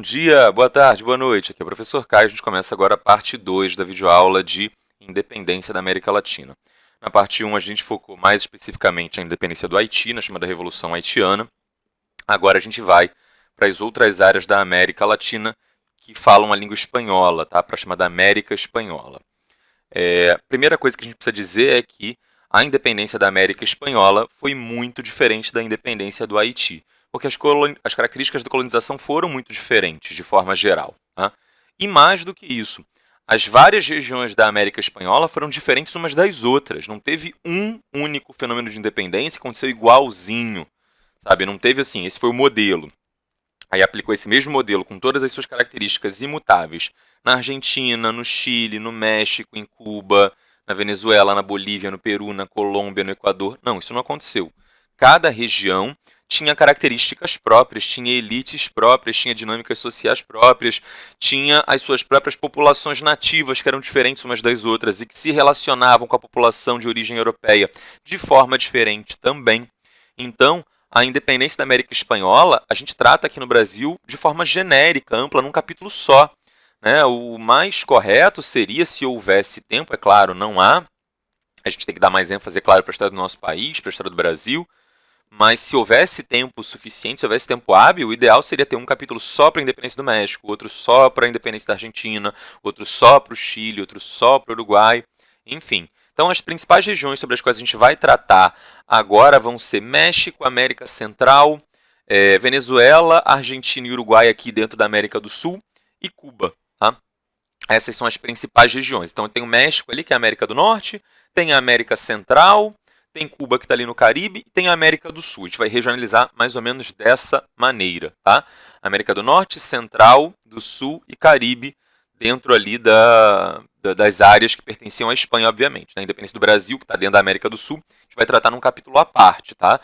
dia, boa tarde, boa noite. Aqui é o professor Caio. A gente começa agora a parte 2 da videoaula de independência da América Latina. Na parte 1 a gente focou mais especificamente na independência do Haiti, na chamada Revolução Haitiana. Agora a gente vai para as outras áreas da América Latina que falam a língua espanhola, tá? Para a chamada América Espanhola. A primeira coisa que a gente precisa dizer é que a independência da América Espanhola foi muito diferente da independência do Haiti, porque as características da colonização foram muito diferentes, de forma geral. Tá? E mais do que isso, as várias regiões da América Espanhola foram diferentes umas das outras. Não teve um único fenômeno de independência que aconteceu igualzinho. Sabe? Não teve assim, esse foi o modelo. Aí aplicou esse mesmo modelo com todas as suas características imutáveis na Argentina, no Chile, no México, em Cuba, na Venezuela, na Bolívia, no Peru, na Colômbia, no Equador. Não, isso não aconteceu. Cada região tinha características próprias, tinha elites próprias, tinha dinâmicas sociais próprias, tinha as suas próprias populações nativas que eram diferentes umas das outras e que se relacionavam com a população de origem europeia de forma diferente também. Então, a independência da América Espanhola, a gente trata aqui no Brasil de forma genérica, ampla, num capítulo só. Né? O mais correto seria, se houvesse tempo, é claro, não há. A gente tem que dar mais ênfase, é claro, para a história do nosso país, para a história do Brasil. Mas se houvesse tempo suficiente, se houvesse tempo hábil, o ideal seria ter um capítulo só para a independência do México, outro só para a independência da Argentina, outro só para o Chile, outro só para o Uruguai, enfim. Então, as principais regiões sobre as quais a gente vai tratar agora vão ser México, América Central, Venezuela, Argentina e Uruguai aqui dentro da América do Sul e Cuba. Tá? Essas são as principais regiões. Então, tem o México ali, que é a América do Norte, tem a América Central, tem Cuba que está ali no Caribe e tem a América do Sul. A gente vai regionalizar mais ou menos dessa maneira. Tá? América do Norte, Central, do Sul e Caribe dentro ali das áreas que pertenciam à Espanha, obviamente. A independência do Brasil, que está dentro da América do Sul, a gente vai tratar num capítulo à parte. Tá?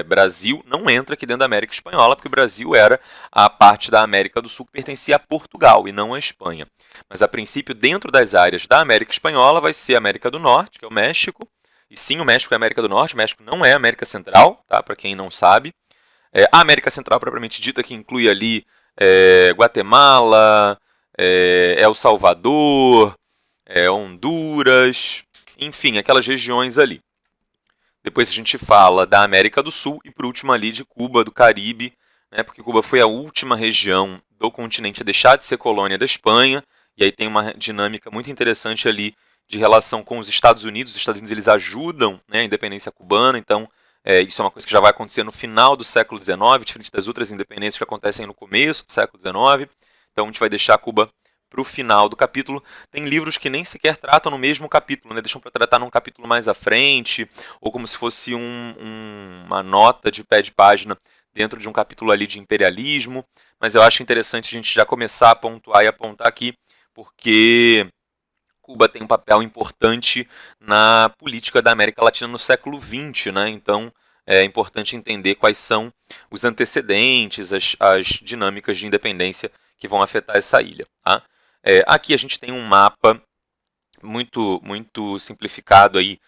Brasil não entra aqui dentro da América Espanhola, porque o Brasil era a parte da América do Sul que pertencia a Portugal e não à Espanha. Mas, a princípio, dentro das áreas da América Espanhola, vai ser a América do Norte, que é o México. E sim, o México é a América do Norte, o México não é a América Central, tá? Para quem não sabe. A América Central, propriamente dita, que inclui ali Guatemala, El Salvador, Honduras, enfim, aquelas regiões ali. Depois a gente fala da América do Sul e, por último, ali de Cuba, do Caribe, né? Porque Cuba foi a última região do continente a deixar de ser colônia da Espanha, e aí tem uma dinâmica muito interessante ali de relação com os Estados Unidos. Os Estados Unidos eles ajudam, né, a independência cubana, então isso é uma coisa que já vai acontecer no final do século XIX, diferente das outras independências que acontecem no começo do século XIX. Então a gente vai deixar Cuba para o final do capítulo. Tem livros que nem sequer tratam no mesmo capítulo, né, deixam para tratar num capítulo mais à frente, ou como se fosse uma nota de pé de página dentro de um capítulo ali de imperialismo, mas eu acho interessante a gente já começar a pontuar e apontar aqui, porque Cuba tem um papel importante na política da América Latina no século XX, né? Então é importante entender quais são os antecedentes, as dinâmicas de independência que vão afetar essa ilha. Tá? Aqui a gente tem um mapa muito simplificado aí.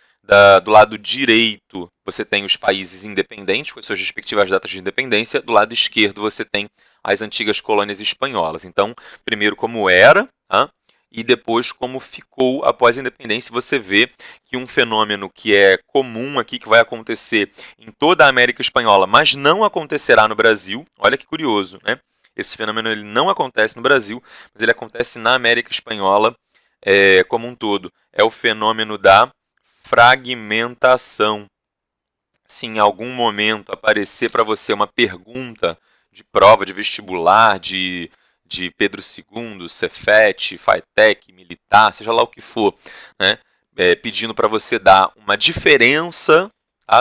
Do lado direito você tem os países independentes com as suas respectivas datas de independência, do lado esquerdo você tem as antigas colônias espanholas. Então, primeiro como era, tá? E depois como ficou após a independência. Você vê que um fenômeno que é comum aqui, que vai acontecer em toda a América Espanhola, mas não acontecerá no Brasil. Olha que curioso, né? Esse fenômeno ele não acontece no Brasil, mas ele acontece na América Espanhola como um todo. É o fenômeno da fragmentação. Se em algum momento aparecer para você uma pergunta de prova de vestibular, de Pedro II, Cefet, FATEC, militar, seja lá o que for, né, pedindo para você dar uma diferença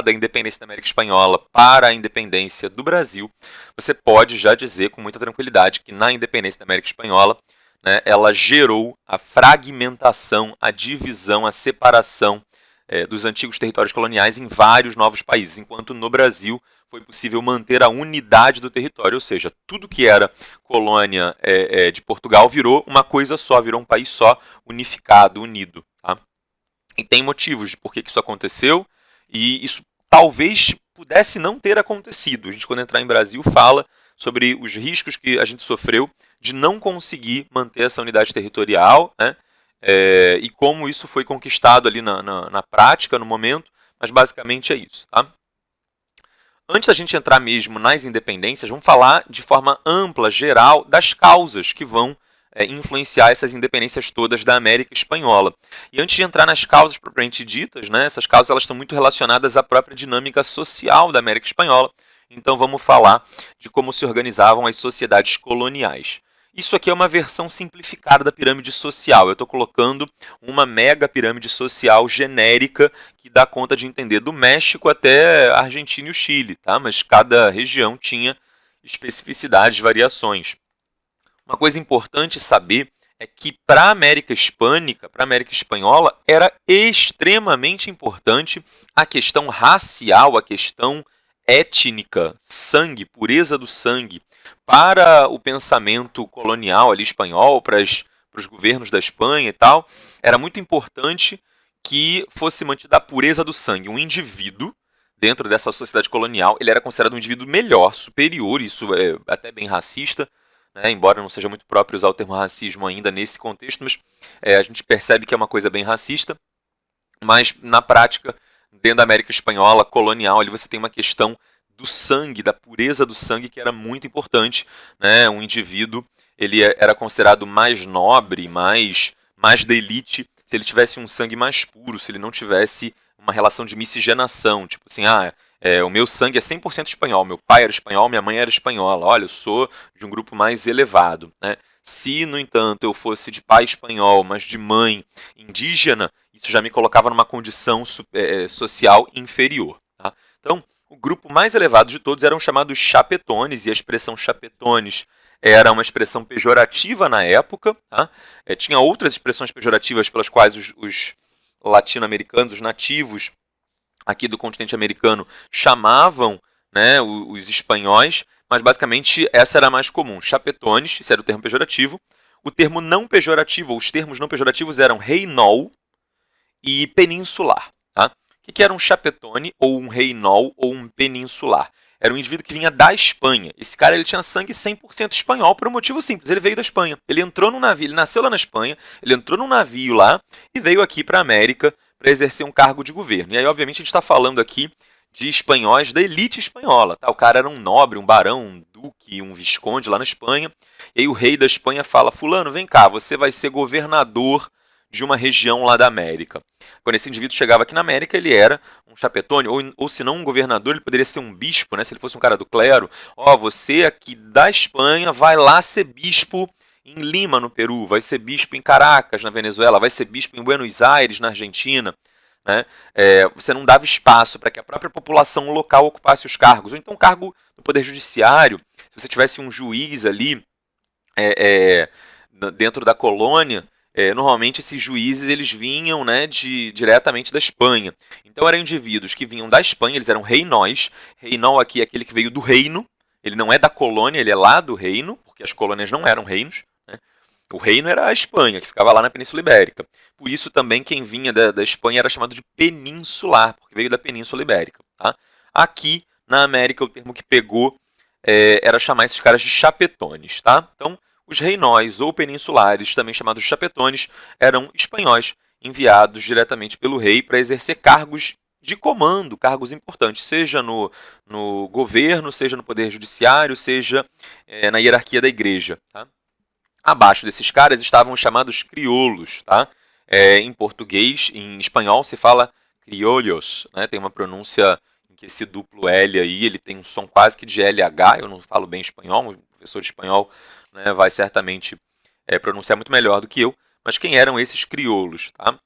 da independência da América Espanhola para a independência do Brasil, você pode já dizer com muita tranquilidade que na independência da América Espanhola, né, ela gerou a fragmentação, a divisão, a separação dos antigos territórios coloniais em vários novos países, enquanto no Brasil foi possível manter a unidade do território, ou seja, tudo que era colônia de Portugal virou uma coisa só, virou um país só, unificado, unido. Tá? E tem motivos de por que isso aconteceu, e isso talvez pudesse não ter acontecido. A gente, quando entrar em Brasil, fala sobre os riscos que a gente sofreu de não conseguir manter essa unidade territorial, né? E como isso foi conquistado ali na prática, no momento, mas basicamente é isso. Tá? Antes da gente entrar mesmo nas independências, vamos falar de forma ampla, geral, das causas que vão influenciar essas independências todas da América Espanhola. E antes de entrar nas causas propriamente ditas, né, essas causas elas estão muito relacionadas à própria dinâmica social da América Espanhola. Então vamos falar de como se organizavam as sociedades coloniais. Isso aqui é uma versão simplificada da pirâmide social. Eu estou colocando uma mega pirâmide social genérica que dá conta de entender do México até a Argentina e o Chile, tá? Mas cada região tinha especificidades, variações. Uma coisa importante saber é que para a América Hispânica, para a América Espanhola, era extremamente importante a questão racial, a questão étnica, sangue, pureza do sangue, para o pensamento colonial ali espanhol, para os governos da Espanha e tal, era muito importante que fosse mantida a pureza do sangue. Um indivíduo, dentro dessa sociedade colonial, ele era considerado um indivíduo melhor, superior, isso é até bem racista, né, embora não seja muito próprio usar o termo racismo ainda nesse contexto, mas a gente percebe que é uma coisa bem racista, mas na prática, dentro da América Espanhola colonial, ali você tem uma questão do sangue, da pureza do sangue, que era muito importante, né? Um indivíduo ele era considerado mais nobre, mais da elite, se ele tivesse um sangue mais puro, se ele não tivesse uma relação de miscigenação, tipo assim, o meu sangue é 100% espanhol, meu pai era espanhol, minha mãe era espanhola, olha, eu sou de um grupo mais elevado, né? Se, no entanto, eu fosse de pai espanhol, mas de mãe indígena, isso já me colocava numa condição social inferior. Tá? Então, o grupo mais elevado de todos eram chamados chapetones, e a expressão chapetones era uma expressão pejorativa na época. Tá? Tinha outras expressões pejorativas pelas quais os latino-americanos, os nativos aqui do continente americano, chamavam, né, os espanhóis, mas basicamente essa era a mais comum. Chapetones, esse era o termo pejorativo. O termo não pejorativo, ou os termos não pejorativos eram reinol e peninsular. Tá? O que era um chapetone, ou um reinol, ou um peninsular? Era um indivíduo que vinha da Espanha. Esse cara ele tinha sangue 100% espanhol por um motivo simples. Ele veio da Espanha. Ele entrou num navio, ele nasceu lá na Espanha, ele entrou num navio lá e veio aqui para a América para exercer um cargo de governo. E aí, obviamente, a gente está falando aqui de espanhóis da elite espanhola. Tá? O cara era um nobre, um barão, um duque, um visconde lá na Espanha. E aí o rei da Espanha fala, fulano, vem cá, você vai ser governador de uma região lá da América. Quando esse indivíduo chegava aqui na América, ele era um chapetone, ou se não um governador, ele poderia ser um bispo, né? Se ele fosse um cara do clero. Você aqui da Espanha vai lá ser bispo em Lima, no Peru, vai ser bispo em Caracas, na Venezuela, vai ser bispo em Buenos Aires, na Argentina. Né? Você não dava espaço para que a própria população local ocupasse os cargos. Ou então, cargo no Poder Judiciário, se você tivesse um juiz ali dentro da colônia, normalmente esses juízes eles vinham, né, diretamente da Espanha. Então eram indivíduos que vinham da Espanha, eles eram reinóis. Reinol aqui é aquele que veio do reino, ele não é da colônia, ele é lá do reino, porque as colônias não eram reinos. Né? O reino era a Espanha, que ficava lá na Península Ibérica. Por isso também quem vinha da Espanha era chamado de peninsular, porque veio da Península Ibérica. Tá? Aqui na América o termo que pegou era chamar esses caras de chapetones. Tá? Então os reinóis ou peninsulares, também chamados chapetones, eram espanhóis enviados diretamente pelo rei para exercer cargos de comando, cargos importantes, seja no governo, seja no poder judiciário, seja na hierarquia da igreja. Tá? Abaixo desses caras estavam os chamados crioulos. Tá? Em português, em espanhol se fala criollos, né? Tem uma pronúncia em que esse duplo L aí, ele tem um som quase que de LH, eu não falo bem espanhol, um professor de espanhol, né, vai certamente pronunciar muito melhor do que eu, mas quem eram esses crioulos? Tá?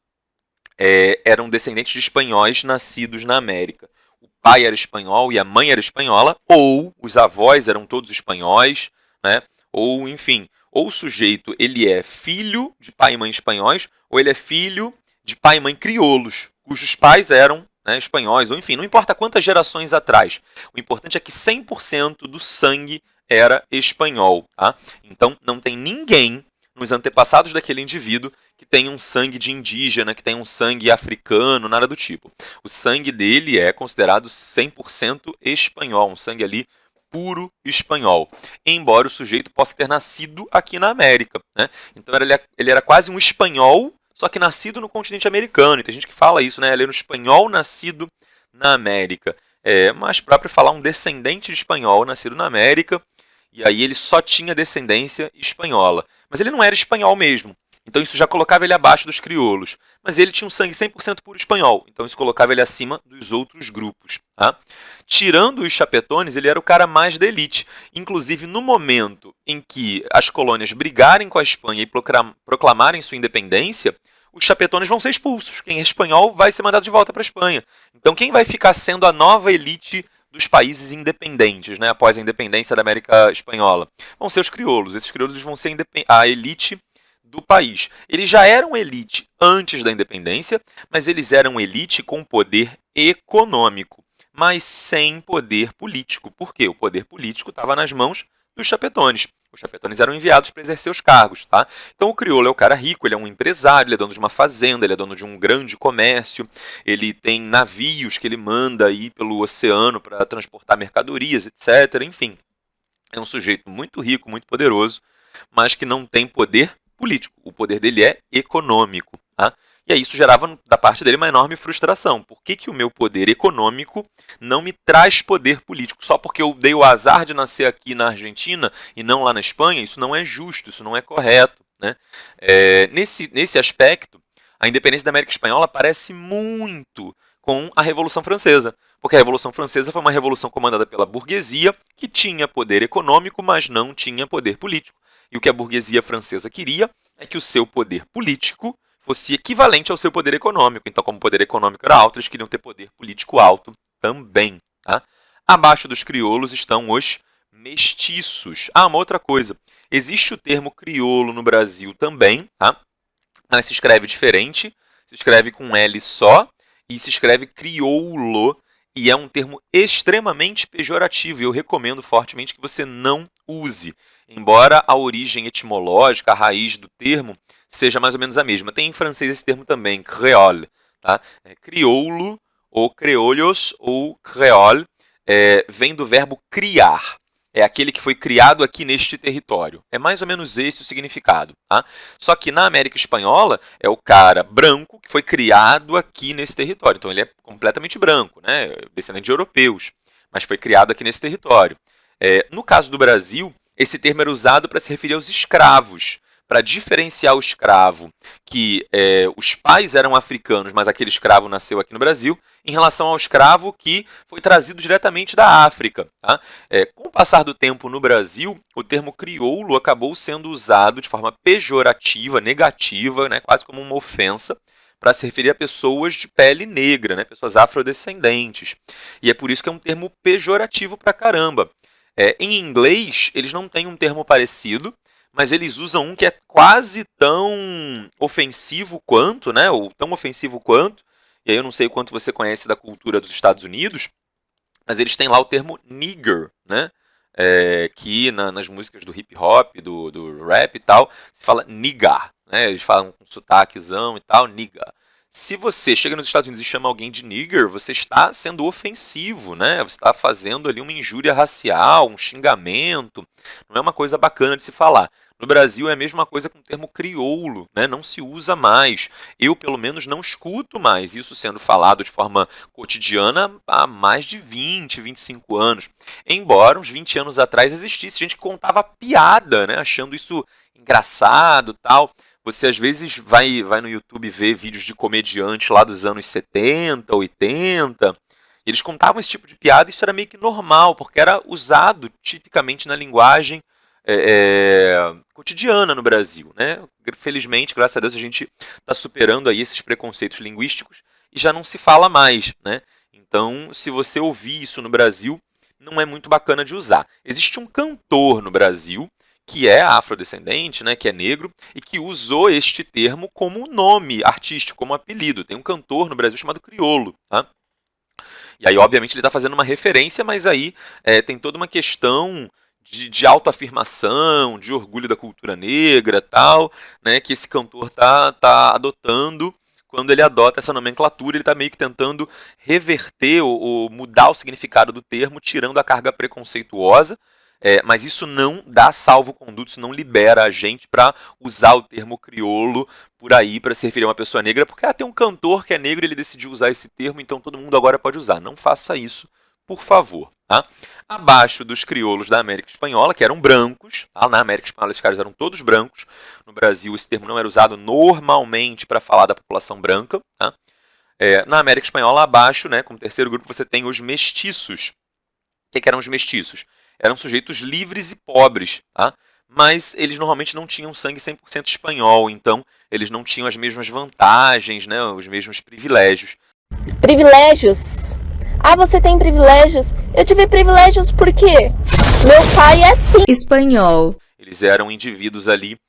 Eram descendentes de espanhóis nascidos na América. O pai era espanhol e a mãe era espanhola, ou os avós eram todos espanhóis, né? Ou, enfim, ou o sujeito ele é filho de pai e mãe espanhóis, ou ele é filho de pai e mãe crioulos, cujos pais eram, né, espanhóis, ou enfim, não importa quantas gerações atrás. O importante é que 100% do sangue era espanhol. Tá? Então, não tem ninguém nos antepassados daquele indivíduo que tem um sangue de indígena, que tem um sangue africano, nada do tipo. O sangue dele é considerado 100% espanhol, um sangue ali puro espanhol, embora o sujeito possa ter nascido aqui na América, né? Então ele era quase um espanhol, só que nascido no continente americano. E tem gente que fala isso, né? Ele era um espanhol nascido na América. É mais próprio falar um descendente de espanhol nascido na América, e aí ele só tinha descendência espanhola. Mas ele não era espanhol mesmo. Então isso já colocava ele abaixo dos crioulos. Mas ele tinha um sangue 100% puro espanhol. Então isso colocava ele acima dos outros grupos. Tá? Tirando os chapetones, ele era o cara mais da elite. Inclusive, no momento em que as colônias brigarem com a Espanha e proclamarem sua independência, os chapetones vão ser expulsos. Quem é espanhol vai ser mandado de volta para a Espanha. Então quem vai ficar sendo a nova elite dos países independentes, né, após a independência da América Espanhola? Vão ser os crioulos. Esses crioulos vão ser a elite do país. Eles já eram elite antes da independência, mas eles eram elite com poder econômico, mas sem poder político. Por quê? O poder político estava nas mãos dos chapetones. Os chapetones eram enviados para exercer os cargos. Tá? Então o crioulo é o cara rico, ele é um empresário, ele é dono de uma fazenda, ele é dono de um grande comércio, ele tem navios que ele manda aí pelo oceano para transportar mercadorias, etc. Enfim, é um sujeito muito rico, muito poderoso, mas que não tem poder político. O poder dele é econômico. Tá? E aí isso gerava da parte dele uma enorme frustração. Por que o meu poder econômico não me traz poder político? Só porque eu dei o azar de nascer aqui na Argentina e não lá na Espanha? Isso não é justo, isso não é correto. Né? Nesse aspecto, a independência da América Espanhola parece muito com a Revolução Francesa. Porque a Revolução Francesa foi uma revolução comandada pela burguesia, que tinha poder econômico, mas não tinha poder político. E o que a burguesia francesa queria é que o seu poder político fosse equivalente ao seu poder econômico. Então, como o poder econômico era alto, eles queriam ter poder político alto também. Tá? Abaixo dos crioulos estão os mestiços. Uma outra coisa. Existe o termo crioulo no Brasil também, tá? Mas se escreve diferente. Se escreve com L só e se escreve crioulo. E é um termo extremamente pejorativo. E eu recomendo fortemente que você não use. Embora a origem etimológica, a raiz do termo, seja mais ou menos a mesma. Tem em francês esse termo também, créole. Tá? Crioulo, ou creolhos, ou créole, vem do verbo criar. É aquele que foi criado aqui neste território. É mais ou menos esse o significado. Tá? Só que na América Espanhola é o cara branco que foi criado aqui nesse território. Então ele é completamente branco, né? Descendente de europeus, mas foi criado aqui nesse território. No caso do Brasil, esse termo era usado para se referir aos escravos, para diferenciar o escravo, que os pais eram africanos, mas aquele escravo nasceu aqui no Brasil, em relação ao escravo que foi trazido diretamente da África. Tá? Com o passar do tempo no Brasil, o termo crioulo acabou sendo usado de forma pejorativa, negativa, né, quase como uma ofensa, para se referir a pessoas de pele negra, né, pessoas afrodescendentes. E é por isso que é um termo pejorativo pra caramba. Em inglês, eles não têm um termo parecido, mas eles usam um que é quase tão ofensivo quanto, né, ou tão ofensivo quanto, e aí eu não sei o quanto você conhece da cultura dos Estados Unidos, mas eles têm lá o termo nigger, né, que nas músicas do hip hop, do rap e tal, se fala nigga, né, eles falam com sotaquezão e tal, nigga. Se você chega nos Estados Unidos e chama alguém de nigger, você está sendo ofensivo, né? Você está fazendo ali uma injúria racial, um xingamento. Não é uma coisa bacana de se falar. No Brasil é a mesma coisa com o termo crioulo, né? Não se usa mais. Eu, pelo menos, não escuto mais isso sendo falado de forma cotidiana há mais de 20, 25 anos. Embora uns 20 anos atrás existisse gente que contava piada, né? Achando isso engraçado e tal. Você às vezes vai no YouTube ver vídeos de comediante lá dos anos 70, 80. E eles contavam esse tipo de piada e isso era meio que normal, porque era usado tipicamente na linguagem cotidiana no Brasil. Né? Felizmente, graças a Deus, a gente está superando aí esses preconceitos linguísticos e já não se fala mais. Né? Então, se você ouvir isso no Brasil, não é muito bacana de usar. Existe um cantor no Brasil que é afrodescendente, né, que é negro, e que usou este termo como nome artístico, como apelido. Tem um cantor no Brasil chamado Criolo. Tá? E aí, obviamente, ele está fazendo uma referência, mas aí tem toda uma questão de autoafirmação, de orgulho da cultura negra, tal, né, que esse cantor tá adotando. Quando ele adota essa nomenclatura, ele está meio que tentando reverter ou mudar o significado do termo, tirando a carga preconceituosa, mas isso não dá salvo-conduto, isso não libera a gente para usar o termo crioulo por aí para se referir a uma pessoa negra, porque tem um cantor que é negro e ele decidiu usar esse termo, então todo mundo agora pode usar. Não faça isso, por favor. Tá? Abaixo dos crioulos da América Espanhola, que eram brancos, tá? Na América Espanhola esses caras eram todos brancos, no Brasil esse termo não era usado normalmente para falar da população branca. Tá? Na América Espanhola, abaixo, né, como terceiro grupo, você tem os mestiços. O que eram os mestiços? Eram sujeitos livres e pobres, tá? Mas eles normalmente não tinham sangue 100% espanhol, então eles não tinham as mesmas vantagens, né, os mesmos privilégios. Privilégios? Ah, você tem privilégios? Eu tive privilégios por quê? Meu pai é sim espanhol. Eles eram indivíduos ali,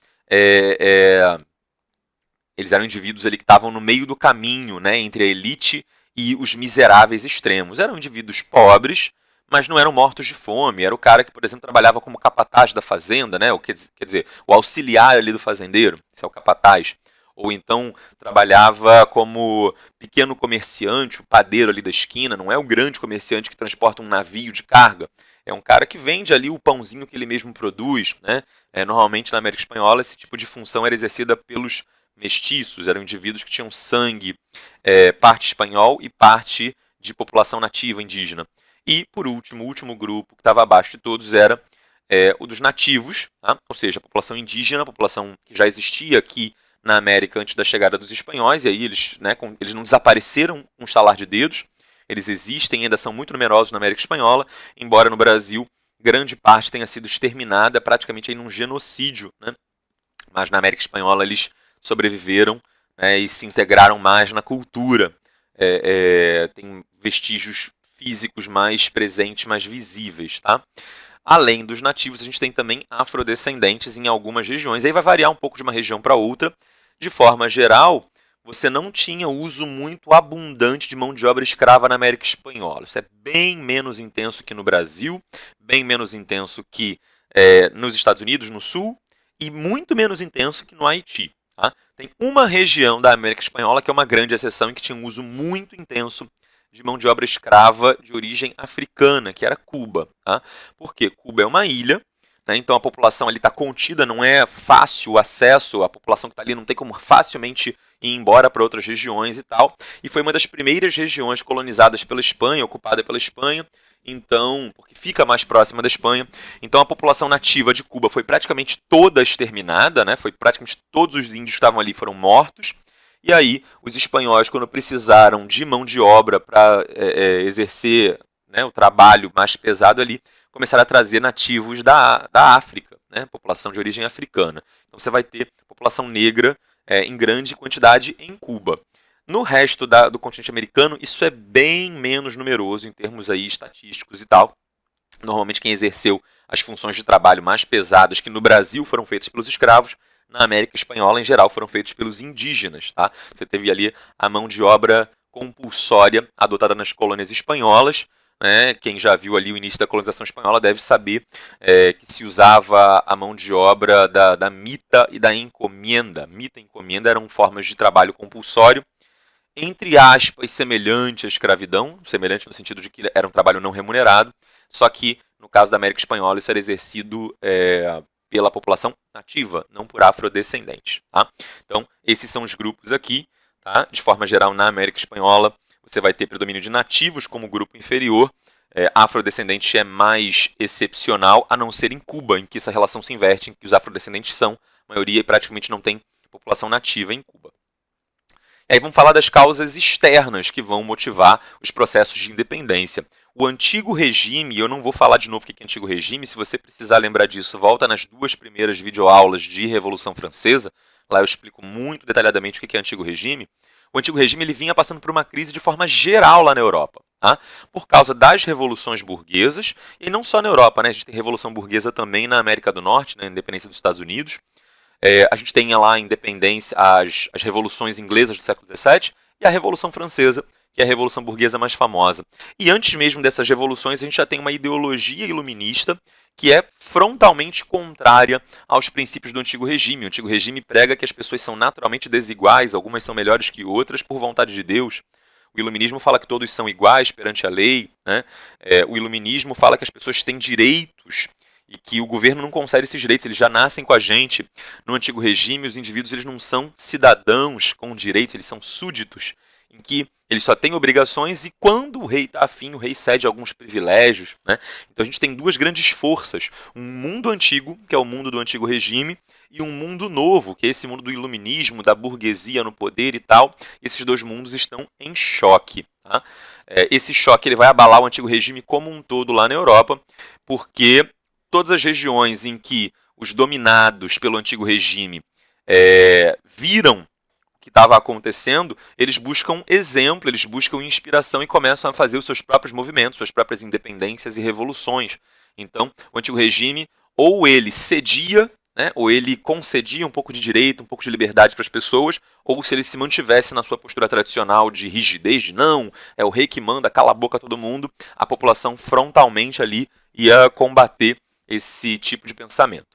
eles eram indivíduos ali que estavam no meio do caminho, né, entre a elite e os miseráveis extremos. Eram indivíduos pobres, mas não eram mortos de fome. Era o cara que, por exemplo, trabalhava como capataz da fazenda, né? Quer dizer, o auxiliar ali do fazendeiro, esse é o capataz. Ou então trabalhava como pequeno comerciante, o padeiro ali da esquina, não é o grande comerciante que transporta um navio de carga. É um cara que vende ali o pãozinho que ele mesmo produz, né? Normalmente na América Espanhola esse tipo de função era exercida pelos mestiços, eram indivíduos que tinham sangue, parte espanhol e parte de população nativa indígena. E, por último, o último grupo que estava abaixo de todos era o dos nativos, tá? Ou seja, a população indígena, a população que já existia aqui na América antes da chegada dos espanhóis, e aí eles não desapareceram com um estalar de dedos, eles existem, ainda são muito numerosos na América Espanhola, embora no Brasil grande parte tenha sido exterminada praticamente em um genocídio, né? Mas na América Espanhola eles sobreviveram, né, e se integraram mais na cultura. Tem vestígios físicos mais presentes, mais visíveis, tá? Além dos nativos, a gente tem também afrodescendentes em algumas regiões. Aí vai variar um pouco de uma região para outra. De forma geral, você não tinha uso muito abundante de mão de obra escrava na América Espanhola. Isso é bem menos intenso que no Brasil, bem menos intenso que nos Estados Unidos, no Sul, e muito menos intenso que no Haiti. Tá? Tem uma região da América Espanhola que é uma grande exceção e que tinha um uso muito intenso de mão de obra escrava de origem africana, que era Cuba. Tá? Porque Cuba é uma ilha, né? Então a população ali está contida, não é fácil o acesso, a população que está ali não tem como facilmente ir embora para outras regiões e tal. E foi uma das primeiras regiões colonizadas pela Espanha, ocupada pela Espanha, então, porque fica mais próxima da Espanha. Então a população nativa de Cuba foi praticamente toda exterminada, né? Foi praticamente todos os índios que estavam ali foram mortos. E aí, os espanhóis, quando precisaram de mão de obra para exercer, né, o trabalho mais pesado ali, começaram a trazer nativos da África, né, população de origem africana. Então você vai ter população negra em grande quantidade em Cuba. No resto do continente americano, isso é bem menos numeroso em termos aí estatísticos e tal. Normalmente quem exerceu as funções de trabalho mais pesadas que no Brasil foram feitas pelos escravos, na América Espanhola, em geral, foram feitos pelos indígenas. Tá? Você teve ali a mão de obra compulsória adotada nas colônias espanholas. Né? Quem já viu ali o início da colonização espanhola deve saber que se usava a mão de obra da mita e da encomienda. Mita e encomienda eram formas de trabalho compulsório, entre aspas, semelhante à escravidão, semelhante no sentido de que era um trabalho não remunerado, só que, no caso da América Espanhola, isso era exercido pela população nativa, não por afrodescendentes. Tá? Então, esses são os grupos aqui. Tá? De forma geral, na América Espanhola, você vai ter predomínio de nativos como grupo inferior. Afrodescendente é mais excepcional, a não ser em Cuba, em que essa relação se inverte, em que os afrodescendentes são maioria e praticamente não tem população nativa em Cuba. E aí vamos falar das causas externas que vão motivar os processos de independência. O antigo regime, eu não vou falar de novo o que é antigo regime, se você precisar lembrar disso, volta nas 2 primeiras videoaulas de Revolução Francesa, lá eu explico muito detalhadamente o que é antigo regime. O antigo regime ele vinha passando por uma crise de forma geral lá na Europa, tá? Por causa das revoluções burguesas, e não só na Europa, né? A gente tem revolução burguesa também na América do Norte, na independência dos Estados Unidos. A gente tem lá a independência, as revoluções inglesas do século XVII e a Revolução Francesa, que é a Revolução Burguesa mais famosa. E antes mesmo dessas revoluções, a gente já tem uma ideologia iluminista que é frontalmente contrária aos princípios do Antigo Regime. O Antigo Regime prega que as pessoas são naturalmente desiguais, algumas são melhores que outras por vontade de Deus. O iluminismo fala que todos são iguais perante a lei, né? O iluminismo fala que as pessoas têm direitos e que o governo não concede esses direitos, eles já nascem com a gente. No Antigo Regime, os indivíduos eles não são cidadãos com direitos, eles são súditos, em que eles só têm obrigações e quando o rei está afim, o rei cede alguns privilégios, né? Então a gente tem duas grandes forças, um mundo antigo, que é o mundo do Antigo Regime, e um mundo novo, que é esse mundo do iluminismo, da burguesia no poder e tal. Esses dois mundos estão em choque. Tá? Esse choque ele vai abalar o Antigo Regime como um todo lá na Europa, porque todas as regiões em que os dominados pelo Antigo Regime viram o que estava acontecendo, eles buscam exemplo, eles buscam inspiração e começam a fazer os seus próprios movimentos, suas próprias independências e revoluções. Então, o Antigo Regime, ou ele cedia, né, ou ele concedia um pouco de direito, um pouco de liberdade para as pessoas, ou se ele se mantivesse na sua postura tradicional de rigidez, de não, é o rei que manda, cala a boca todo mundo, a população frontalmente ali ia combater esse tipo de pensamento.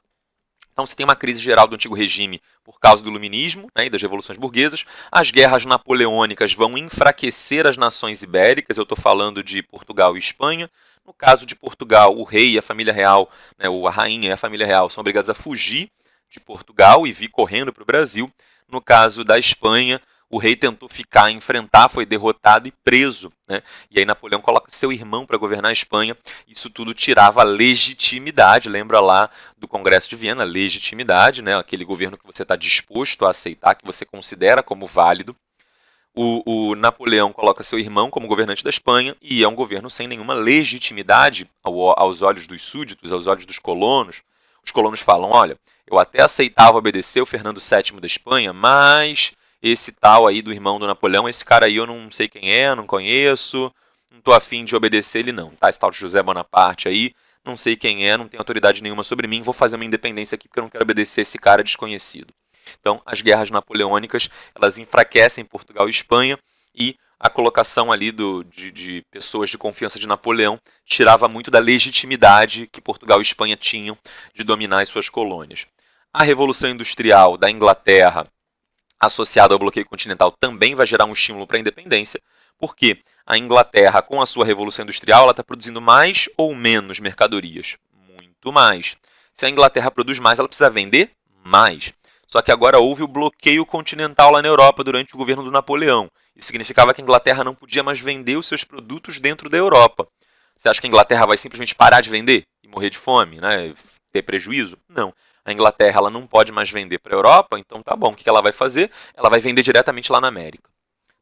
Então você tem uma crise geral do Antigo Regime por causa do iluminismo, né, e das revoluções burguesas. As guerras napoleônicas vão enfraquecer as nações ibéricas, eu estou falando de Portugal e Espanha. No caso de Portugal, o rei e a família real, né, a rainha e a família real são obrigados a fugir de Portugal e vir correndo para o Brasil. No caso da Espanha, o rei tentou ficar, enfrentar, foi derrotado e preso, né? E aí Napoleão coloca seu irmão para governar a Espanha. Isso tudo tirava a legitimidade, lembra lá do Congresso de Viena, legitimidade, né? Aquele governo que você está disposto a aceitar, que você considera como válido. O Napoleão coloca seu irmão como governante da Espanha e é um governo sem nenhuma legitimidade aos olhos dos súditos, aos olhos dos colonos. Os colonos falam, olha, eu até aceitava obedecer o Fernando VII da Espanha, mas esse tal aí do irmão do Napoleão, esse cara aí eu não sei quem é, não conheço, não estou afim de obedecer ele não. Tá? Esse tal de José Bonaparte aí, não sei quem é, não tem autoridade nenhuma sobre mim, vou fazer uma independência aqui porque eu não quero obedecer esse cara desconhecido. Então, as guerras napoleônicas, elas enfraquecem Portugal e Espanha e a colocação ali de pessoas de confiança de Napoleão tirava muito da legitimidade que Portugal e Espanha tinham de dominar as suas colônias. A Revolução Industrial da Inglaterra, associada ao bloqueio continental, também vai gerar um estímulo para a independência, porque a Inglaterra, com a sua Revolução Industrial, ela está produzindo mais ou menos mercadorias? Muito mais. Se a Inglaterra produz mais, ela precisa vender mais. Só que agora houve o bloqueio continental lá na Europa durante o governo do Napoleão. Isso significava que a Inglaterra não podia mais vender os seus produtos dentro da Europa. Você acha que a Inglaterra vai simplesmente parar de vender e morrer de fome, né? Ter prejuízo? Não. A Inglaterra ela não pode mais vender para a Europa, então tá bom. O que ela vai fazer? Ela vai vender diretamente lá na América.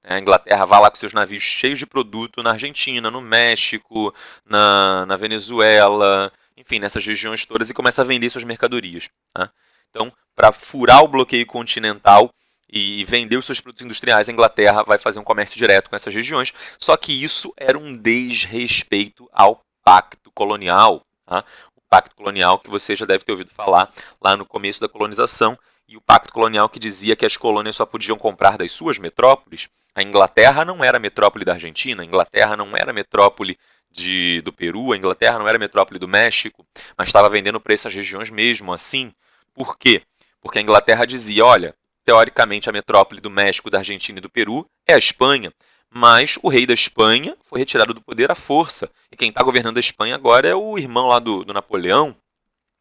A Inglaterra vai lá com seus navios cheios de produto na Argentina, no México, na Venezuela, enfim, nessas regiões todas e começa a vender suas mercadorias. Tá? Então, para furar o bloqueio continental e vender os seus produtos industriais, a Inglaterra vai fazer um comércio direto com essas regiões, só que isso era um desrespeito ao pacto colonial. Tá? O pacto colonial que você já deve ter ouvido falar lá no começo da colonização, e o pacto colonial que dizia que as colônias só podiam comprar das suas metrópoles. A Inglaterra não era a metrópole da Argentina, a Inglaterra não era a metrópole do Peru, a Inglaterra não era a metrópole do México, mas estava vendendo para essas regiões mesmo assim. Por quê? Porque a Inglaterra dizia, olha, teoricamente a metrópole do México, da Argentina e do Peru é a Espanha, mas o rei da Espanha foi retirado do poder à força, e quem está governando a Espanha agora é o irmão lá do Napoleão,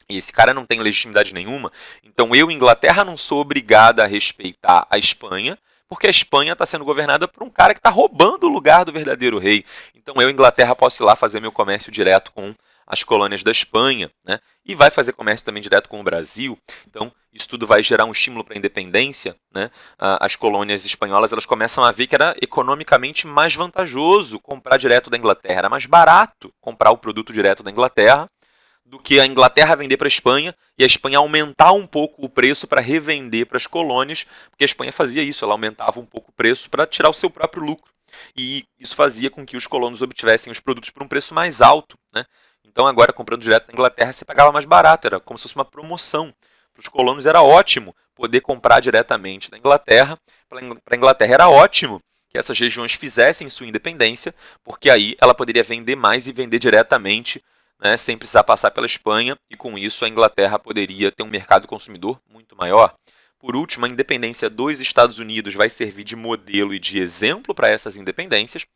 e esse cara não tem legitimidade nenhuma, então eu, Inglaterra, não sou obrigada a respeitar a Espanha, porque a Espanha está sendo governada por um cara que está roubando o lugar do verdadeiro rei. Então eu, Inglaterra, posso ir lá fazer meu comércio direto com as colônias da Espanha, né? E vai fazer comércio também direto com o Brasil. Então isso tudo vai gerar um estímulo para a independência, né? As colônias espanholas elas começam a ver que era economicamente mais vantajoso comprar direto da Inglaterra, era mais barato comprar o produto direto da Inglaterra do que a Inglaterra vender para a Espanha e a Espanha aumentar um pouco o preço para revender para as colônias, porque a Espanha fazia isso, ela aumentava um pouco o preço para tirar o seu próprio lucro. E isso fazia com que os colonos obtivessem os produtos por um preço mais alto, né? Então agora, comprando direto da Inglaterra, você pagava mais barato, era como se fosse uma promoção. Para os colonos era ótimo poder comprar diretamente da Inglaterra, para a Inglaterra era ótimo que essas regiões fizessem sua independência, porque aí ela poderia vender mais e vender diretamente, né, sem precisar passar pela Espanha, e com isso a Inglaterra poderia ter um mercado consumidor muito maior. Por último, a independência dos Estados Unidos vai servir de modelo e de exemplo para essas independências.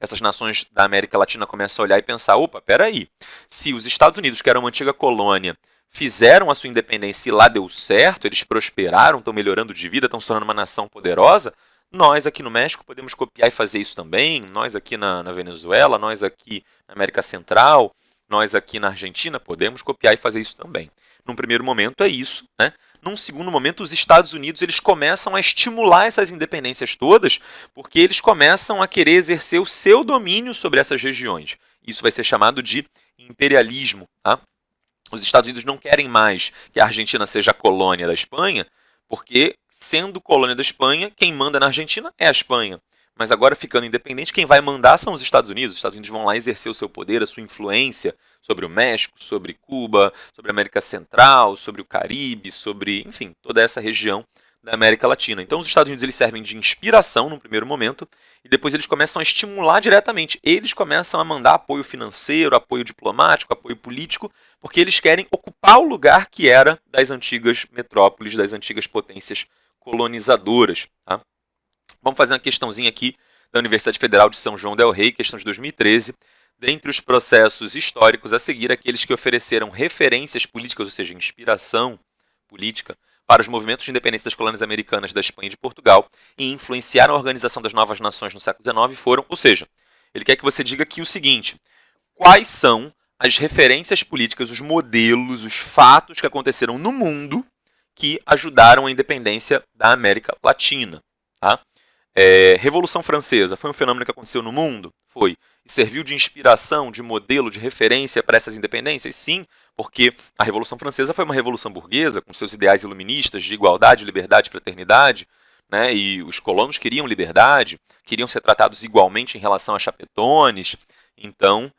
Essas nações da América Latina começam a olhar e pensar, opa, peraí, se os Estados Unidos, que eram uma antiga colônia, fizeram a sua independência e lá deu certo, eles prosperaram, estão melhorando de vida, estão se tornando uma nação poderosa, nós aqui no México podemos copiar e fazer isso também, nós aqui na Venezuela, nós aqui na América Central, nós aqui na Argentina podemos copiar e fazer isso também. Num primeiro momento é isso, né? Num segundo momento, os Estados Unidos eles começam a estimular essas independências todas, porque eles começam a querer exercer o seu domínio sobre essas regiões. Isso vai ser chamado de imperialismo. Tá? Os Estados Unidos não querem mais que a Argentina seja colônia da Espanha, porque, sendo colônia da Espanha, quem manda na Argentina é a Espanha. Mas agora, ficando independente, quem vai mandar são os Estados Unidos. Os Estados Unidos vão lá exercer o seu poder, a sua influência sobre o México, sobre Cuba, sobre a América Central, sobre o Caribe, sobre, enfim, toda essa região da América Latina. Então, os Estados Unidos eles servem de inspiração num primeiro momento e depois eles começam a estimular diretamente. Eles começam a mandar apoio financeiro, apoio diplomático, apoio político, porque eles querem ocupar o lugar que era das antigas metrópoles, das antigas potências colonizadoras. Tá? Vamos fazer uma questãozinha aqui da Universidade Federal de São João del Rei, questão de 2013. Dentre os processos históricos a seguir, aqueles que ofereceram referências políticas, ou seja, inspiração política, para os movimentos de independência das colônias americanas da Espanha e de Portugal e influenciaram a organização das novas nações no século XIX foram, ou seja, ele quer que você diga aqui o seguinte, quais são as referências políticas, os modelos, os fatos que aconteceram no mundo que ajudaram a independência da América Latina. Tá? Revolução Francesa foi um fenômeno que aconteceu no mundo? Foi. E serviu de inspiração, de modelo, de referência para essas independências? Sim, porque a Revolução Francesa foi uma revolução burguesa, com seus ideais iluministas de igualdade, liberdade e fraternidade, né? E os colonos queriam liberdade, queriam ser tratados igualmente em relação a chapetones, então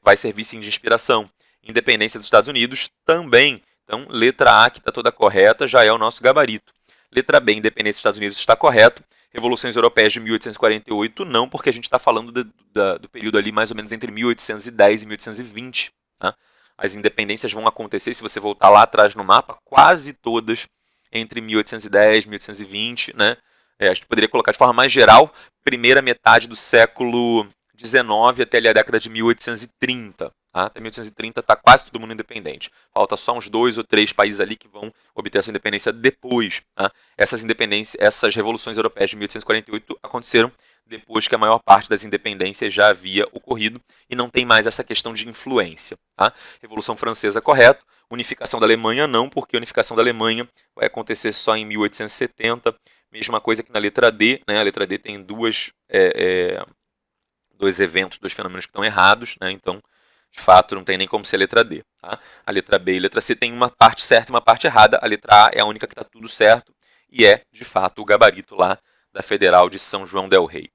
vai servir sim de inspiração. Independência dos Estados Unidos também, então letra A que está toda correta, já é o nosso gabarito. Letra B, independência dos Estados Unidos está correto. Revoluções Europeias de 1848, não, porque a gente está falando do período ali mais ou menos entre 1810 e 1820. Tá? As independências vão acontecer, se você voltar lá atrás no mapa, quase todas entre 1810 e 1820. Né? A gente poderia colocar de forma mais geral, primeira metade do século XIX até ali a década de 1830. Tá? Até 1830 está quase todo mundo independente. Falta só uns 2 ou 3 países ali que vão obter essa independência depois. Tá? Essas revoluções europeias de 1848 aconteceram depois que a maior parte das independências já havia ocorrido e não tem mais essa questão de influência. Tá? Revolução Francesa, correto. Unificação da Alemanha, não, porque a unificação da Alemanha vai acontecer só em 1870. Mesma coisa que na letra D. Né? A letra D tem dois eventos, dois fenômenos que estão errados. Né? Então, de fato, não tem nem como ser a letra D. Tá? A letra B e a letra C tem uma parte certa e uma parte errada. A letra A é a única que está tudo certo e é, de fato, o gabarito lá da Federal de São João del Rei.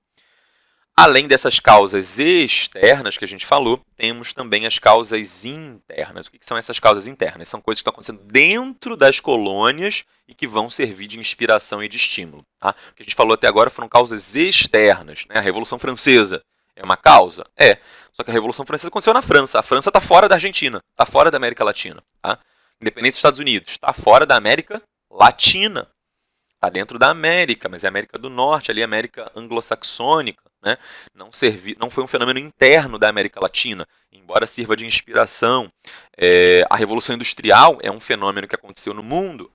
Além dessas causas externas que a gente falou, temos também as causas internas. O que são essas causas internas? São coisas que estão acontecendo dentro das colônias e que vão servir de inspiração e de estímulo. Tá? O que a gente falou até agora foram causas externas. Né? A Revolução Francesa é uma causa? É. Só que a Revolução Francesa aconteceu na França. A França está fora da Argentina, está fora da América Latina. Tá? Independência dos Estados Unidos está fora da América Latina. Está dentro da América, mas é a América do Norte, ali a América anglo-saxônica. Né? Não foi um fenômeno interno da América Latina, embora sirva de inspiração. A Revolução Industrial é um fenômeno que aconteceu no mundo,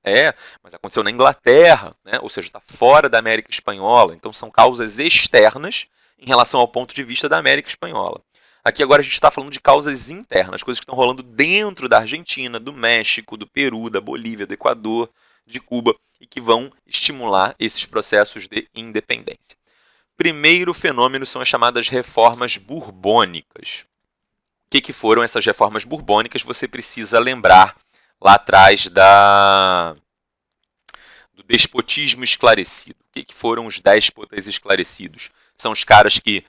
mas aconteceu na Inglaterra, né? Ou seja, está fora da América Espanhola. Então são causas externas em relação ao ponto de vista da América Espanhola. Aqui agora a gente está falando de causas internas, coisas que estão rolando dentro da Argentina, do México, do Peru, da Bolívia, do Equador, de Cuba, e que vão estimular esses processos de independência. Primeiro fenômeno são as chamadas reformas borbônicas. O que foram essas reformas borbônicas? Você precisa lembrar lá atrás do despotismo esclarecido. O que foram os déspotas esclarecidos? São os caras que,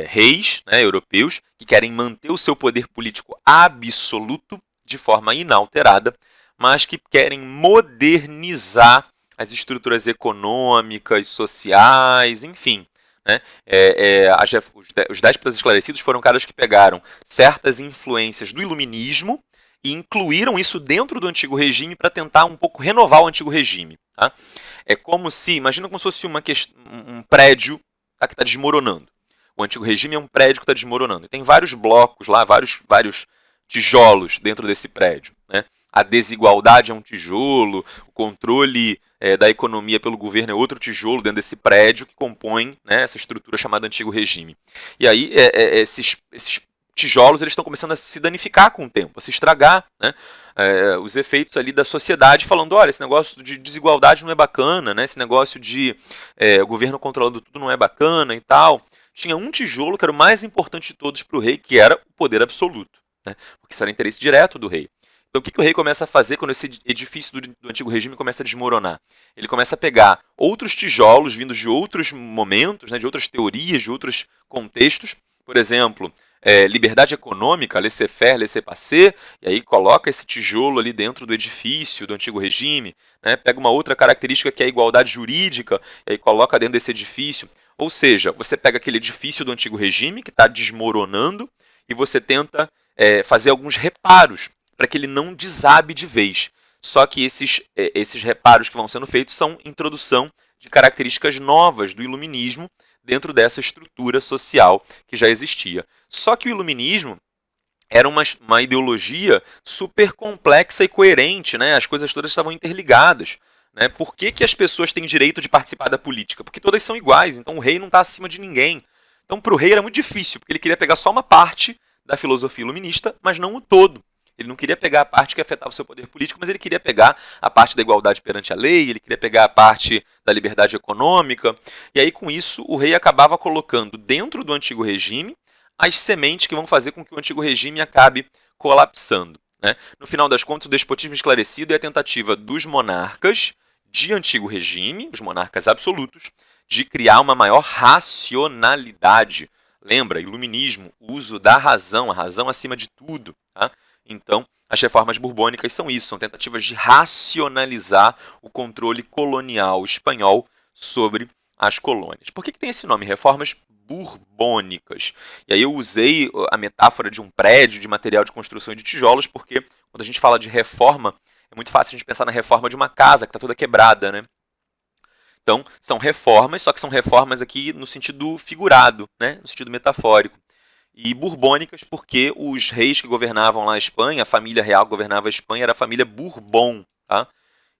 reis, né, europeus, que querem manter o seu poder político absoluto de forma inalterada, mas que querem modernizar as estruturas econômicas, sociais, enfim. né? Os déspotas esclarecidos foram caras que pegaram certas influências do iluminismo e incluíram isso dentro do antigo regime para tentar um pouco renovar o antigo regime. Tá? É como se, imagina como se fosse um prédio, tá, que está desmoronando. O antigo regime é um prédio que está desmoronando. E tem vários blocos lá, vários tijolos dentro desse prédio. Né? A desigualdade é um tijolo, o controle da economia pelo governo é outro tijolo dentro desse prédio que compõe, né, essa estrutura chamada antigo regime. E aí esses tijolos eles estão começando a se danificar com o tempo, a se estragar, né? Os efeitos ali da sociedade falando, olha, esse negócio de desigualdade não é bacana, né? Esse negócio de o governo controlando tudo não é bacana e tal. Tinha um tijolo que era o mais importante de todos para o rei, que era o poder absoluto, né? Porque isso era interesse direto do rei. Então o que o rei começa a fazer quando esse edifício do antigo regime começa a desmoronar? Ele começa a pegar outros tijolos vindos de outros momentos, né, de outras teorias, de outros contextos, por exemplo, liberdade econômica, laissez-faire, laissez-passer, e aí coloca esse tijolo ali dentro do edifício do antigo regime, né, pega uma outra característica que é a igualdade jurídica, e aí coloca dentro desse edifício. Ou seja, você pega aquele edifício do antigo regime que está desmoronando e você tenta fazer alguns reparos para que ele não desabe de vez. Só que esses reparos que vão sendo feitos são introdução de características novas do iluminismo dentro dessa estrutura social que já existia. Só que o iluminismo era uma ideologia super complexa e coerente, né? As coisas todas estavam interligadas. Né? Por que as pessoas têm direito de participar da política? Porque todas são iguais, então o rei não está acima de ninguém. Então para o rei era muito difícil, porque ele queria pegar só uma parte da filosofia iluminista, mas não o todo. Ele não queria pegar a parte que afetava o seu poder político, mas ele queria pegar a parte da igualdade perante a lei, ele queria pegar a parte da liberdade econômica. E aí, com isso, o rei acabava colocando dentro do antigo regime as sementes que vão fazer com que o antigo regime acabe colapsando. Né? No final das contas, o despotismo esclarecido é a tentativa dos monarcas de antigo regime, os monarcas absolutos, de criar uma maior racionalidade. Lembra, iluminismo, uso da razão, a razão acima de tudo. Tá? Então, as reformas borbônicas são isso, são tentativas de racionalizar o controle colonial espanhol sobre as colônias. Por que tem esse nome, reformas borbônicas? E aí eu usei a metáfora de um prédio, de material de construção e de tijolos, porque quando a gente fala de reforma, é muito fácil a gente pensar na reforma de uma casa que está toda quebrada, né? Então, são reformas, só que são reformas aqui no sentido figurado, né? No sentido metafórico. E borbônicas porque os reis que governavam lá a Espanha, a família real que governava a Espanha era a família Bourbon. Tá?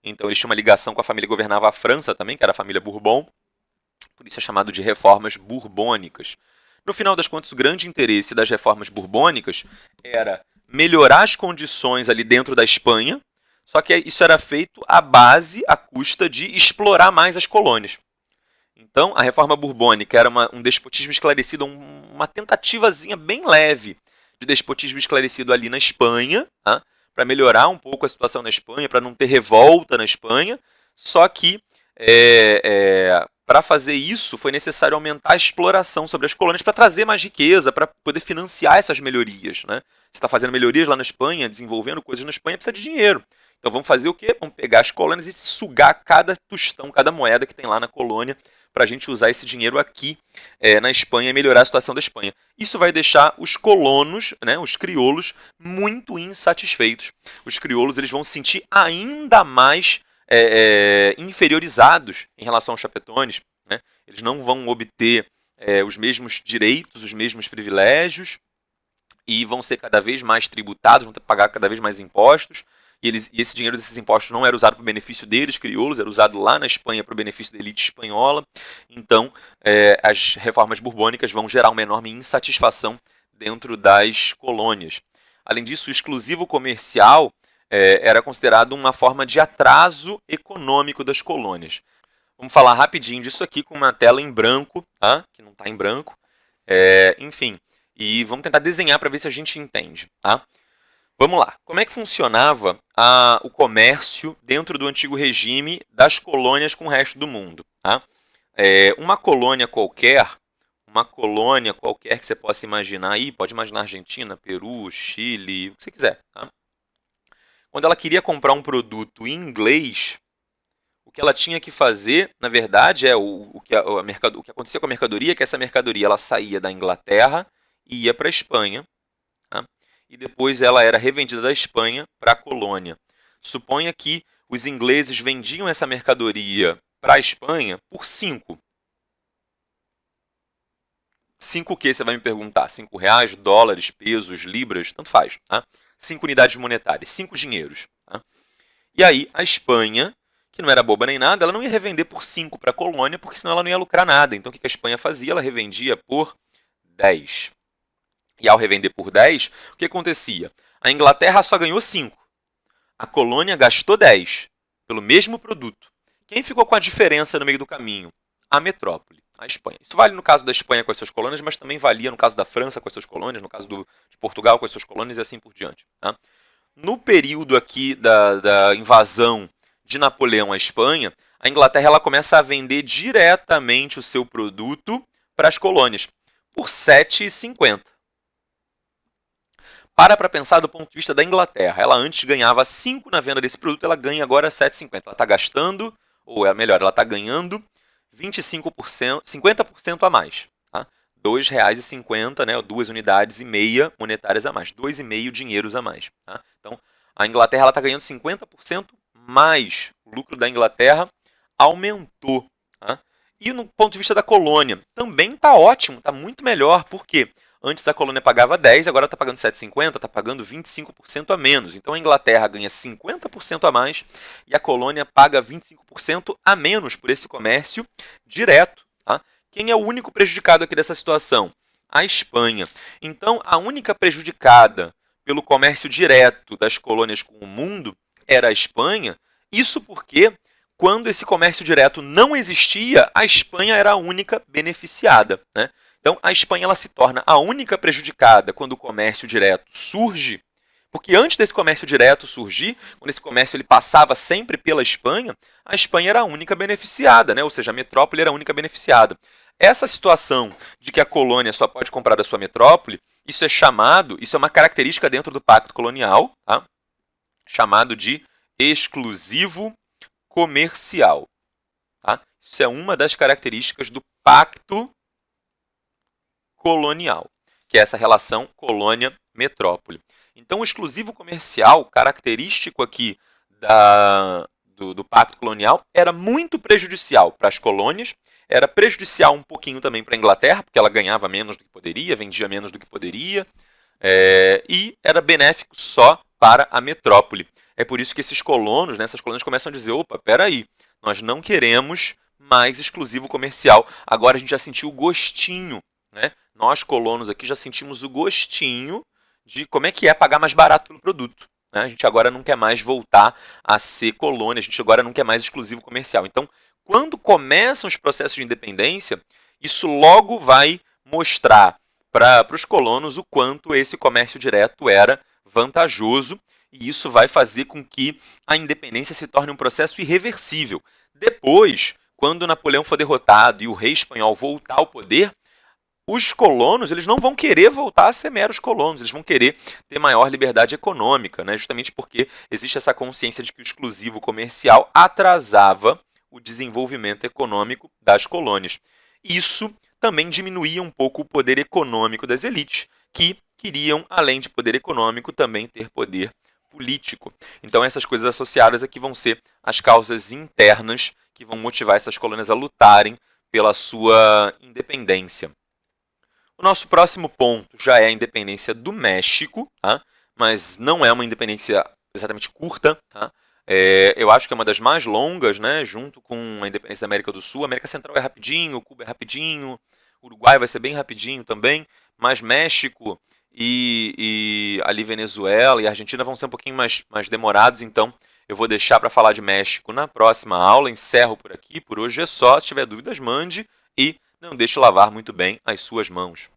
Então eles tinham uma ligação com a família que governava a França também, que era a família Bourbon. Por isso é chamado de reformas borbônicas. No final das contas, o grande interesse das reformas borbônicas era melhorar as condições ali dentro da Espanha, só que isso era feito à custa de explorar mais as colônias. Então, a reforma borbônica era um despotismo esclarecido, uma tentativazinha bem leve de despotismo esclarecido ali na Espanha, tá? Para melhorar um pouco a situação na Espanha, para não ter revolta na Espanha. Só que, para fazer isso, foi necessário aumentar a exploração sobre as colônias para trazer mais riqueza, para poder financiar essas melhorias. Né? Você está fazendo melhorias lá na Espanha, desenvolvendo coisas na Espanha, precisa de dinheiro. Então, vamos fazer o quê? Vamos pegar as colônias e sugar cada tostão, cada moeda que tem lá na colônia, para a gente usar esse dinheiro aqui na Espanha e melhorar a situação da Espanha. Isso vai deixar os colonos, né, os crioulos, muito insatisfeitos. Os crioulos eles vão se sentir ainda mais inferiorizados em relação aos chapetones. Né? Eles não vão obter os mesmos direitos, os mesmos privilégios, e vão ser cada vez mais tributados, vão ter que pagar cada vez mais impostos. E esse dinheiro desses impostos não era usado para o benefício deles, crioulos, era usado lá na Espanha para o benefício da elite espanhola. Então, as reformas borbônicas vão gerar uma enorme insatisfação dentro das colônias. Além disso, o exclusivo comercial era considerado uma forma de atraso econômico das colônias. Vamos falar rapidinho disso aqui com uma tela em branco, tá? Que não está em branco. Enfim, e vamos tentar desenhar para ver se a gente entende. Tá? Vamos lá. Como é que funcionava o comércio dentro do antigo regime das colônias com o resto do mundo? Tá? Uma colônia qualquer que você possa imaginar aí, pode imaginar Argentina, Peru, Chile, o que você quiser. Tá? Quando ela queria comprar um produto em inglês, O que ela tinha que fazer, na verdade, é o que acontecia com a mercadoria, que essa mercadoria ela saía da Inglaterra e ia para a Espanha, tá? E depois ela era revendida da Espanha para a colônia. Suponha que os ingleses vendiam essa mercadoria para a Espanha por 5. 5 o que? Você vai me perguntar. 5 reais, dólares, pesos, libras, tanto faz. Tá? 5 unidades monetárias, 5 dinheiros. Tá? E aí a Espanha, que não era boba nem nada, ela não ia revender por 5 para a colônia, porque senão ela não ia lucrar nada. Então o que a Espanha fazia? Ela revendia por 10. E ao revender por 10, o que acontecia? A Inglaterra só ganhou 5. A colônia gastou 10 pelo mesmo produto. Quem ficou com a diferença no meio do caminho? A metrópole, a Espanha. Isso vale no caso da Espanha com as suas colônias, mas também valia no caso da França com as suas colônias, no caso de Portugal com as suas colônias e assim por diante. Tá? No período aqui da invasão de Napoleão à Espanha, a Inglaterra ela começa a vender diretamente o seu produto para as colônias por 7,50. Para pensar do ponto de vista da Inglaterra. Ela antes ganhava 5 na venda desse produto, ela ganha agora 7,50. Ela está gastando, ou é melhor, ela está ganhando 25%, 50% a mais. Tá? R$ 2,50, né, 2 unidades e meia monetárias a mais. 2,5 dinheiros a mais. Tá? Então, a Inglaterra está ganhando 50% mais. O lucro da Inglaterra aumentou. Tá? E no ponto de vista da colônia, também está ótimo, está muito melhor. Por quê? Antes a colônia pagava 10, agora está pagando 7,50, está pagando 25% a menos. Então a Inglaterra ganha 50% a mais e a colônia paga 25% a menos por esse comércio direto. Tá? Quem é o único prejudicado aqui dessa situação? A Espanha. Então a única prejudicada pelo comércio direto das colônias com o mundo era a Espanha. Isso porque, quando esse comércio direto não existia, a Espanha era a única beneficiada, né? Então, a Espanha ela se torna a única prejudicada quando o comércio direto surge, porque antes desse comércio direto surgir, quando esse comércio ele passava sempre pela Espanha, a Espanha era a única beneficiada, né? Ou seja, a metrópole era a única beneficiada. Essa situação de que a colônia só pode comprar da sua metrópole, isso é uma característica dentro do pacto colonial, tá? Chamado de exclusivo comercial. Tá? Isso é uma das características do pacto colonial, que é essa relação colônia-metrópole. Então, o exclusivo comercial, característico aqui do pacto colonial, era muito prejudicial para as colônias, era prejudicial um pouquinho também para a Inglaterra, porque ela ganhava menos do que poderia, vendia menos do que poderia, e era benéfico só para a metrópole. É por isso que esses colonos, né, essas colônias começam a dizer, opa, peraí, nós não queremos mais exclusivo comercial, agora a gente já sentiu o gostinho, né? Nós, colonos aqui, já sentimos o gostinho de como é que é pagar mais barato pelo produto. Né? A gente agora não quer mais voltar a ser colônia, a gente agora não quer mais exclusivo comercial. Então, quando começam os processos de independência, isso logo vai mostrar para os colonos o quanto esse comércio direto era vantajoso, e isso vai fazer com que a independência se torne um processo irreversível. Depois, quando Napoleão for derrotado e o rei espanhol voltar ao poder, os colonos eles não vão querer voltar a ser meros colonos, eles vão querer ter maior liberdade econômica, né? Justamente porque existe essa consciência de que o exclusivo comercial atrasava o desenvolvimento econômico das colônias. Isso também diminuía um pouco o poder econômico das elites, que queriam, além de poder econômico, também ter poder político. Então essas coisas associadas aqui vão ser as causas internas que vão motivar essas colônias a lutarem pela sua independência. O nosso próximo ponto já é a independência do México, tá? Mas não é uma independência exatamente curta. Tá? Eu acho que é uma das mais longas, né? Junto com a independência da América do Sul. A América Central é rapidinho, Cuba é rapidinho, Uruguai vai ser bem rapidinho também, mas México e ali Venezuela e Argentina vão ser um pouquinho mais demorados, então eu vou deixar para falar de México na próxima aula. Encerro por aqui, por hoje é só. Se tiver dúvidas, mande e não deixe lavar muito bem as suas mãos.